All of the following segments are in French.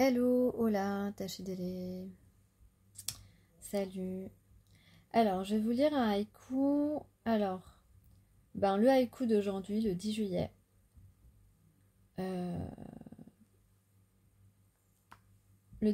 Hello, hola, Tachidele. Salut. Alors, je vais vous lire un haïku. Alors, le haïku d'aujourd'hui, le 10 juillet. Le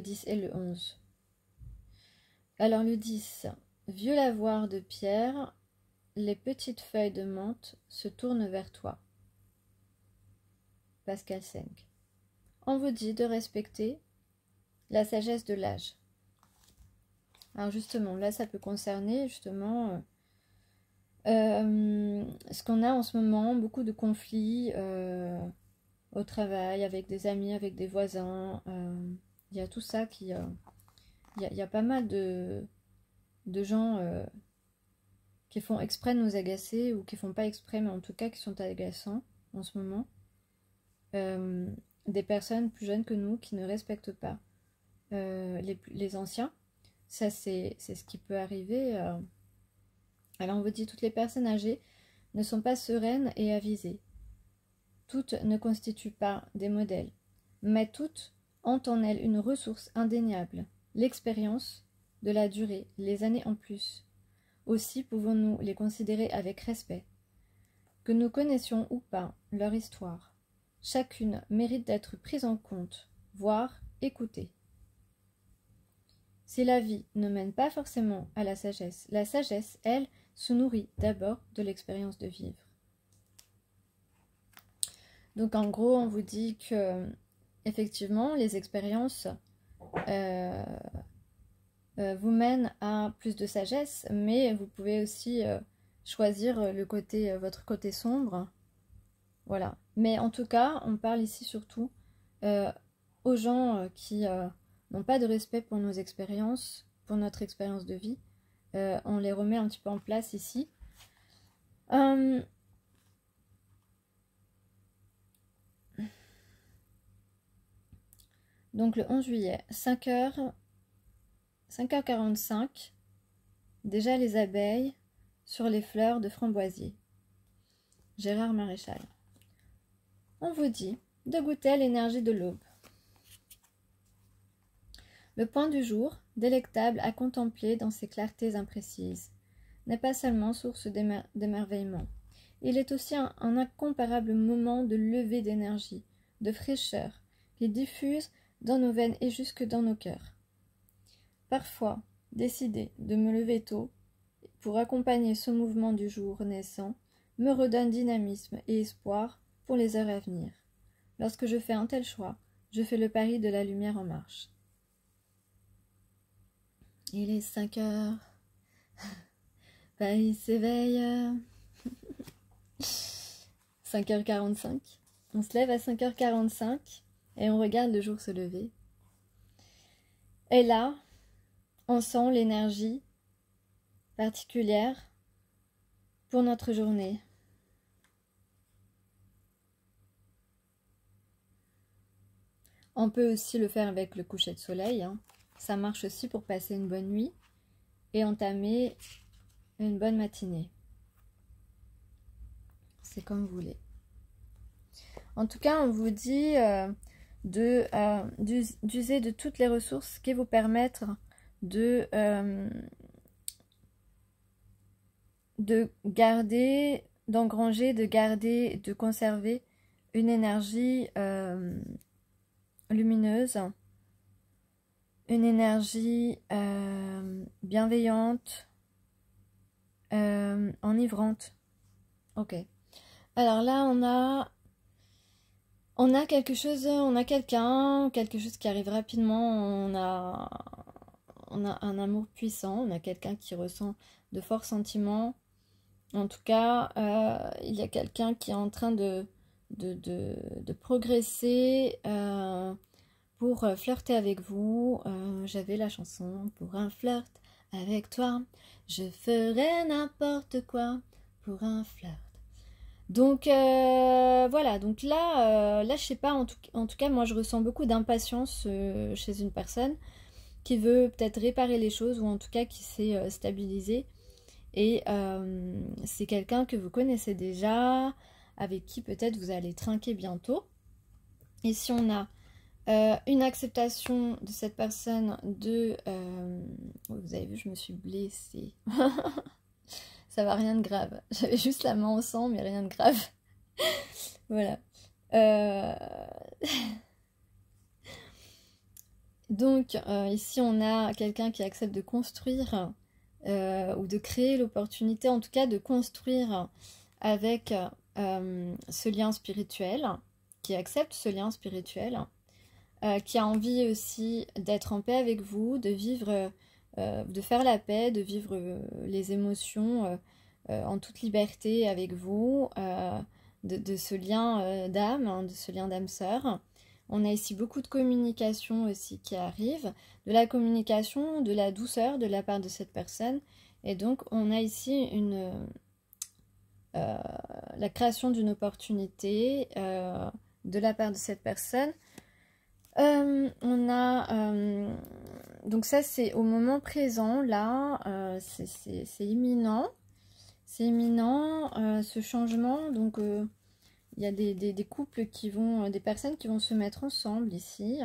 10 et le 11. Alors, le 10. Vieux lavoir de pierre, les petites feuilles de menthe se tournent vers toi. Pascal Senck. On vous dit de respecter la sagesse de l'âge. Alors justement, là ça peut concerner justement ce qu'on a en ce moment, beaucoup de conflits au travail, avec des amis, avec des voisins. Il y a tout ça qui... il y a pas mal de gens qui font exprès de nous agacer ou qui font pas exprès, mais en tout cas qui sont agaçants en ce moment. Des personnes plus jeunes que nous qui ne respectent pas les anciens. Ça, c'est ce qui peut arriver. Alors, on vous dit, toutes les personnes âgées ne sont pas sereines et avisées. Toutes ne constituent pas des modèles, mais toutes ont en elles une ressource indéniable, l'expérience de la durée, les années en plus. Aussi pouvons-nous les considérer avec respect. Que nous connaissions ou pas leur histoire, chacune mérite d'être prise en compte, voire écoutée. Si la vie ne mène pas forcément à la sagesse, elle, se nourrit d'abord de l'expérience de vivre. Donc en gros, on vous dit que effectivement, les expériences vous mènent à plus de sagesse, mais vous pouvez aussi choisir votre côté sombre. Voilà. Mais en tout cas, on parle ici surtout aux gens qui n'ont pas de respect pour nos expériences, pour notre expérience de vie. On les remet un petit peu en place ici. Donc le 11 juillet, 5h45, déjà les abeilles sur les fleurs de framboisier. Gérard Maréchal. On vous dit de goûter à l'énergie de l'aube. Le point du jour, délectable à contempler dans ses clartés imprécises, n'est pas seulement source d'émerveillement. Il est aussi un incomparable moment de levée d'énergie, de fraîcheur, qui diffuse dans nos veines et jusque dans nos cœurs. Parfois, décider de me lever tôt, pour accompagner ce mouvement du jour naissant, me redonne dynamisme et espoir pour les heures à venir. Lorsque je fais un tel choix, je fais le pari de la lumière en marche. Il est 5 heures. Paris s'éveille. 5h45. On se lève à 5h45 et on regarde le jour se lever. Et là, on sent l'énergie particulière pour notre journée. On peut aussi le faire avec le coucher de soleil, hein. Ça marche aussi pour passer une bonne nuit et entamer une bonne matinée. C'est comme vous voulez. En tout cas, on vous dit d'user de toutes les ressources qui vous permettent de garder, d'engranger, de conserver une énergie lumineuse, une énergie bienveillante, enivrante. Ok. Alors là, on a quelque chose qui arrive rapidement. On a un amour puissant. On a quelqu'un qui ressent de forts sentiments. En tout cas, il y a quelqu'un qui est en train de progresser pour flirter avec vous. J'avais la chanson pour un flirt avec toi, je ferai n'importe quoi pour un flirt. Donc voilà, donc là je sais pas, en tout cas moi je ressens beaucoup d'impatience chez une personne qui veut peut-être réparer les choses ou en tout cas qui s'est stabilisée. Et c'est quelqu'un que vous connaissez déjà, avec qui peut-être vous allez trinquer bientôt. Et si on a Une acceptation de cette personne de... vous avez vu, je me suis blessée. Ça va, rien de grave. J'avais juste la main au sang, mais rien de grave. Voilà. Donc, ici, on a quelqu'un qui accepte de construire ou de créer l'opportunité, en tout cas de construire avec ce lien spirituel, qui accepte ce lien spirituel, qui a envie aussi d'être en paix avec vous, de vivre, de faire la paix, de vivre les émotions en toute liberté avec vous, de ce lien d'âme, hein, de ce lien d'âme-sœur. On a ici beaucoup de communication aussi qui arrive, de la communication, de la douceur de la part de cette personne. Et donc on a ici la création d'une opportunité de la part de cette personne. On a donc ça c'est au moment présent, là c'est imminent. C'est imminent ce changement, donc il y a des couples qui vont, des personnes qui vont se mettre ensemble ici.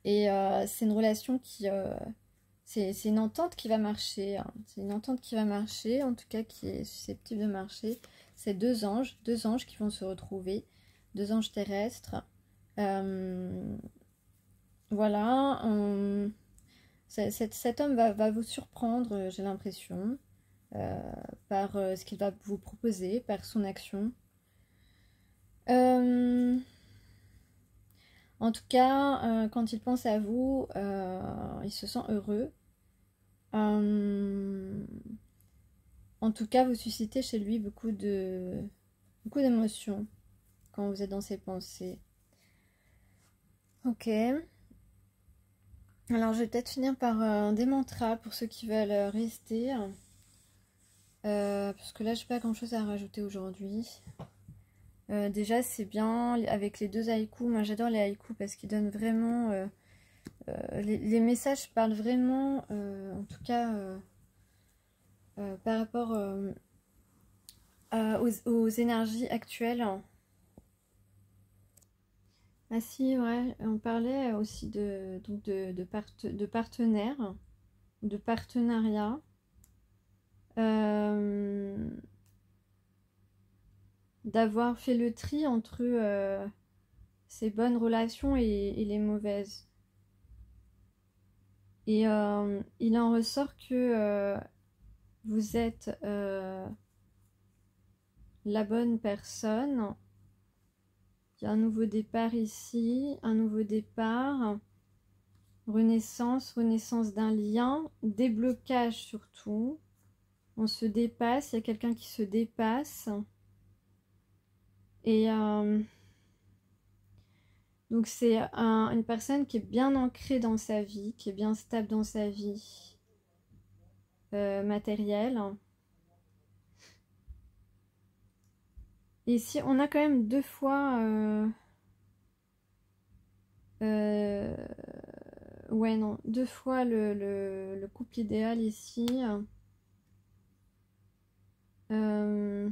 Et c'est une relation qui, c'est une entente qui va marcher. Hein. C'est une entente qui va marcher, en tout cas qui est susceptible de marcher. C'est deux anges qui vont se retrouver, deux anges terrestres. Voilà, cet homme va vous surprendre, j'ai l'impression. Par ce qu'il va vous proposer, par son action. En tout cas, quand il pense à vous, il se sent heureux. En tout cas, vous suscitez chez lui beaucoup d'émotions quand vous êtes dans ses pensées. Ok. Alors, je vais peut-être finir par des mantras pour ceux qui veulent rester. Parce que là, je n'ai pas grand-chose à rajouter aujourd'hui. Déjà, c'est bien avec les deux haïkus. Moi, j'adore les haïkus parce qu'ils donnent vraiment... les messages parlent vraiment, en tout cas, par rapport aux énergies actuelles. Ah si, ouais, on parlait aussi de partenaires, de partenariat. D'avoir fait le tri entre ces bonnes relations et les mauvaises. Et il en ressort que vous êtes la bonne personne. Il y a un nouveau départ ici, un nouveau départ, renaissance d'un lien, déblocage surtout. On se dépasse, il y a quelqu'un qui se dépasse. Et donc c'est une personne qui est bien ancrée dans sa vie, qui est bien stable dans sa vie matérielle. Et ici, on a quand même deux fois... ouais, non, deux fois le couple idéal ici. On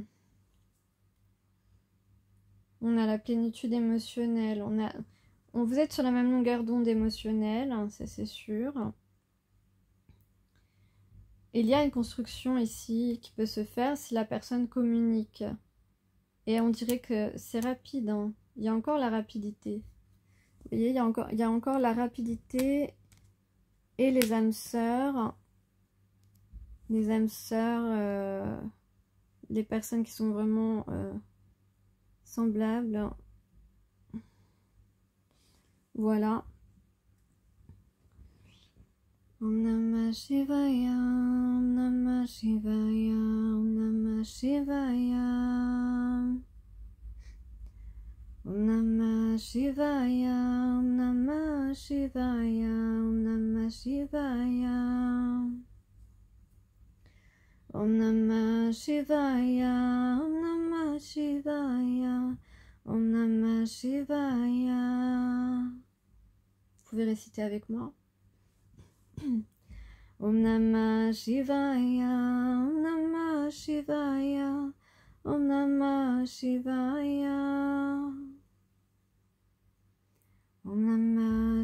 a la plénitude émotionnelle. Vous êtes sur la même longueur d'onde émotionnelle, hein, ça c'est sûr. Il y a une construction ici qui peut se faire si la personne communique. Et on dirait que c'est rapide. Hein. Il y a encore la rapidité. Vous voyez, il y a encore la rapidité et les âmes sœurs. Les âmes sœurs, les personnes qui sont vraiment semblables. Voilà. Om Namah Shivaya, Om Namah Shivaya, Om Namah Shivaya. Om Namah Shivaya, Om Namah Shivaya, Om Namah Shivaya. Om Namah Shivaya, Om Namah Shivaya, Om Namah Shivaya. Vous pouvez réciter avec moi. Om Namah Shivaya, Om Namah Shivaya, Om Namah Shivaya.